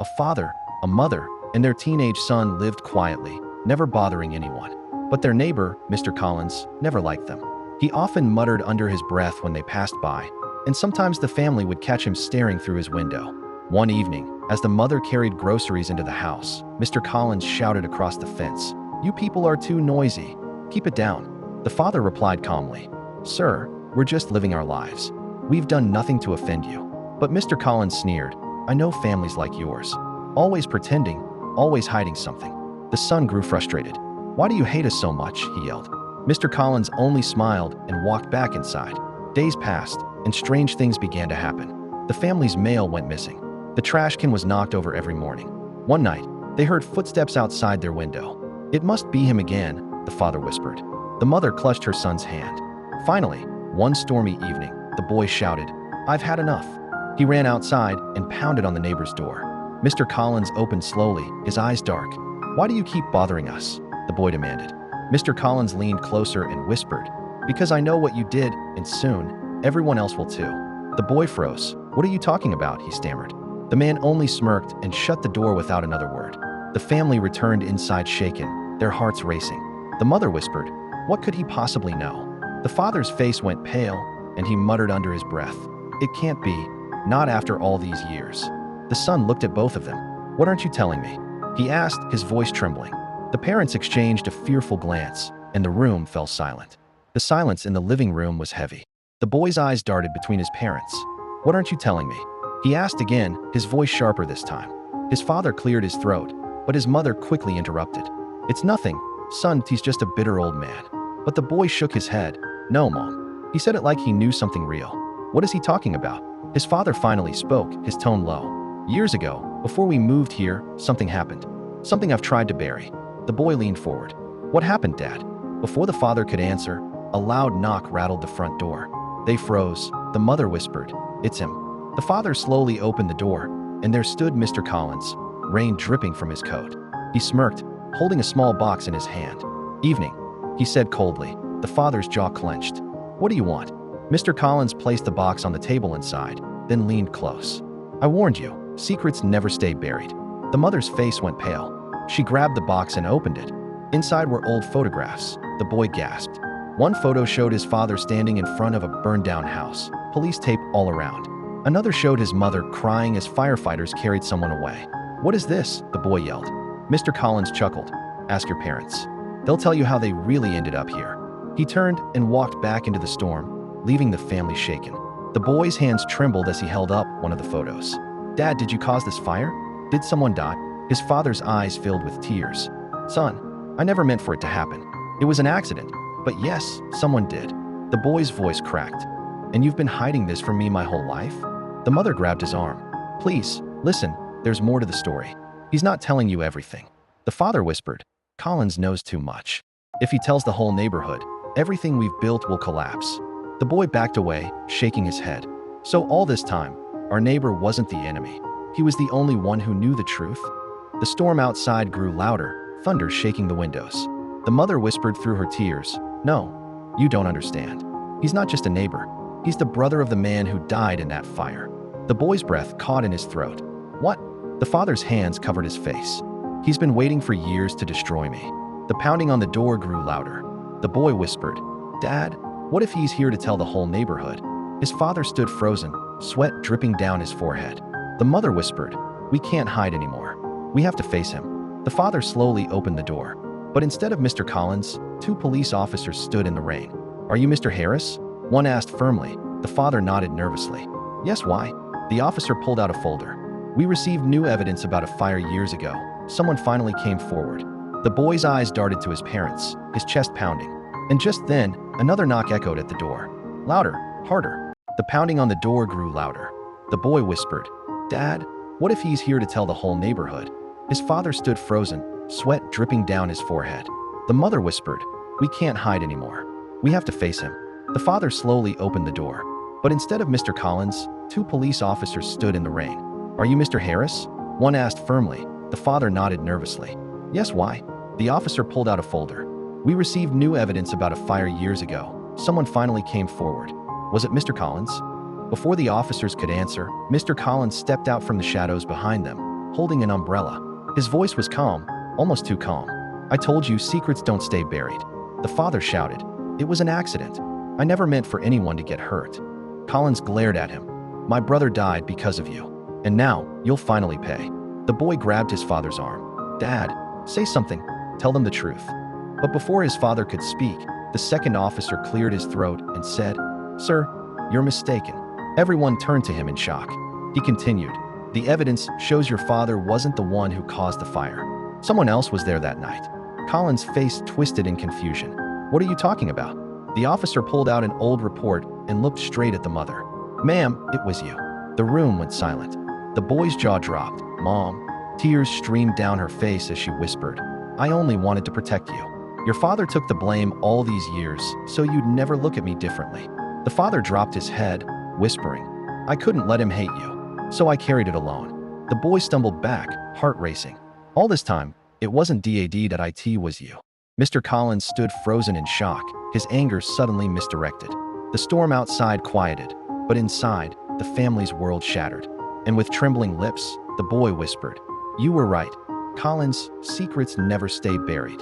A father, a mother, and their teenage son lived quietly, never bothering anyone. But their neighbor, Mr. Collins, never liked them. He often muttered under his breath when they passed by, and sometimes the family would catch him staring through his window. One evening, as the mother carried groceries into the house, Mr. Collins shouted across the fence, "You people are too noisy. Keep it down." The father replied calmly, "Sir, we're just living our lives. We've done nothing to offend you." But Mr. Collins sneered, "I know families like yours. Always pretending, always hiding something." The son grew frustrated. "Why do you hate us so much?" he yelled. Mr. Collins only smiled and walked back inside. Days passed, and strange things began to happen. The family's mail went missing. The trash can was knocked over every morning. One night, they heard footsteps outside their window. "It must be him again," the father whispered. The mother clutched her son's hand. Finally, one stormy evening, the boy shouted, "I've had enough." He ran outside and pounded on the neighbor's door. Mr. Collins opened slowly, his eyes dark. "Why do you keep bothering us?" the boy demanded. Mr. Collins leaned closer and whispered, "Because I know what you did, and soon, everyone else will too." The boy froze. "What are you talking about?" he stammered. The man only smirked and shut the door without another word. The family returned inside shaken, their hearts racing. The mother whispered, "What could he possibly know?" The father's face went pale, and he muttered under his breath, "It can't be, not after all these years." The son looked at both of them. "What aren't you telling me?" he asked, his voice trembling. The parents exchanged a fearful glance, and the room fell silent. The silence in the living room was heavy. The boy's eyes darted between his parents. "What aren't you telling me?" he asked again, his voice sharper this time. His father cleared his throat, but his mother quickly interrupted. "It's nothing, son, he's just a bitter old man." But the boy shook his head. "No, Mom." He said it like he knew something real. "What is he talking about?" His father finally spoke, his tone low. "Years ago, before we moved here, something happened. Something I've tried to bury." The boy leaned forward. "What happened, Dad?" Before the father could answer, a loud knock rattled the front door. They froze. The mother whispered, "It's him." The father slowly opened the door, and there stood Mr. Collins, rain dripping from his coat. He smirked, holding a small box in his hand. "Evening," he said coldly. The father's jaw clenched. "What do you want?" Mr. Collins placed the box on the table inside, then leaned close. "I warned you, secrets never stay buried." The mother's face went pale. She grabbed the box and opened it. Inside were old photographs. The boy gasped. One photo showed his father standing in front of a burned-down house, police tape all around. Another showed his mother crying as firefighters carried someone away. "What is this?" the boy yelled. Mr. Collins chuckled. "Ask your parents. They'll tell you how they really ended up here." He turned and walked back into the storm, leaving the family shaken. The boy's hands trembled as he held up one of the photos. "Dad, did you cause this fire? Did someone die?" His father's eyes filled with tears. "Son, I never meant for it to happen. It was an accident. But yes, someone did." The boy's voice cracked. "And you've been hiding this from me my whole life?" The mother grabbed his arm. "Please, listen, there's more to the story. He's not telling you everything." The father whispered, "Collins knows too much. If he tells the whole neighborhood, everything we've built will collapse." The boy backed away, shaking his head. "So all this time, our neighbor wasn't the enemy. He was the only one who knew the truth?" The storm outside grew louder, thunder shaking the windows. The mother whispered through her tears, "No, you don't understand. He's not just a neighbor. He's the brother of the man who died in that fire." The boy's breath caught in his throat. "What?" The father's hands covered his face. "He's been waiting for years to destroy me." The pounding on the door grew louder. The boy whispered, "Dad, what if he's here to tell the whole neighborhood?" His father stood frozen, sweat dripping down his forehead. The mother whispered, "We can't hide anymore. We have to face him." The father slowly opened the door. But instead of Mr. Collins, two police officers stood in the rain. "Are you Mr. Harris?" one asked firmly. The father nodded nervously. "Yes, why?" The officer pulled out a folder. "We received new evidence about a fire years ago. Someone finally came forward." The boy's eyes darted to his parents, his chest pounding. And just then, another knock echoed at the door. Louder, harder. The pounding on the door grew louder. The boy whispered, "Dad, what if he's here to tell the whole neighborhood?" His father stood frozen, sweat dripping down his forehead. The mother whispered, "We can't hide anymore. We have to face him." The father slowly opened the door. But instead of Mr. Collins, two police officers stood in the rain. "Are you Mr. Harris?" one asked firmly. The father nodded nervously. "Yes, why?" The officer pulled out a folder. "We received new evidence about a fire years ago. Someone finally came forward. Was it Mr. Collins?" Before the officers could answer, Mr. Collins stepped out from the shadows behind them. holding an umbrella. His voice was calm, almost too calm. "I told you secrets don't stay buried." The father shouted. "It was an accident. I never meant for anyone to get hurt." Collins glared at him. "My brother died because of you. And now, you'll finally pay." The boy grabbed his father's arm. "Dad, say something. Tell them the truth." But before his father could speak, the second officer cleared his throat and said, "Sir, you're mistaken." Everyone turned to him in shock. He continued, "The evidence shows your father wasn't the one who caused the fire. Someone else was there that night." Collins' face twisted in confusion. "What are you talking about?" The officer pulled out an old report and looked straight at the mother. "Ma'am, it was you." The room went silent. The boy's jaw dropped. "Mom." Tears streamed down her face as she whispered, "I only wanted to protect you. Your father took the blame all these years, so you'd never look at me differently." The father dropped his head, whispering, "I couldn't let him hate you, so I carried it alone." The boy stumbled back, heart racing. All this time, it wasn't DAD that it was you. Mr. Collins stood frozen in shock, his anger suddenly misdirected. The storm outside quieted, but inside, the family's world shattered. And with trembling lips, the boy whispered, "You were right. Collins, secrets never stay buried."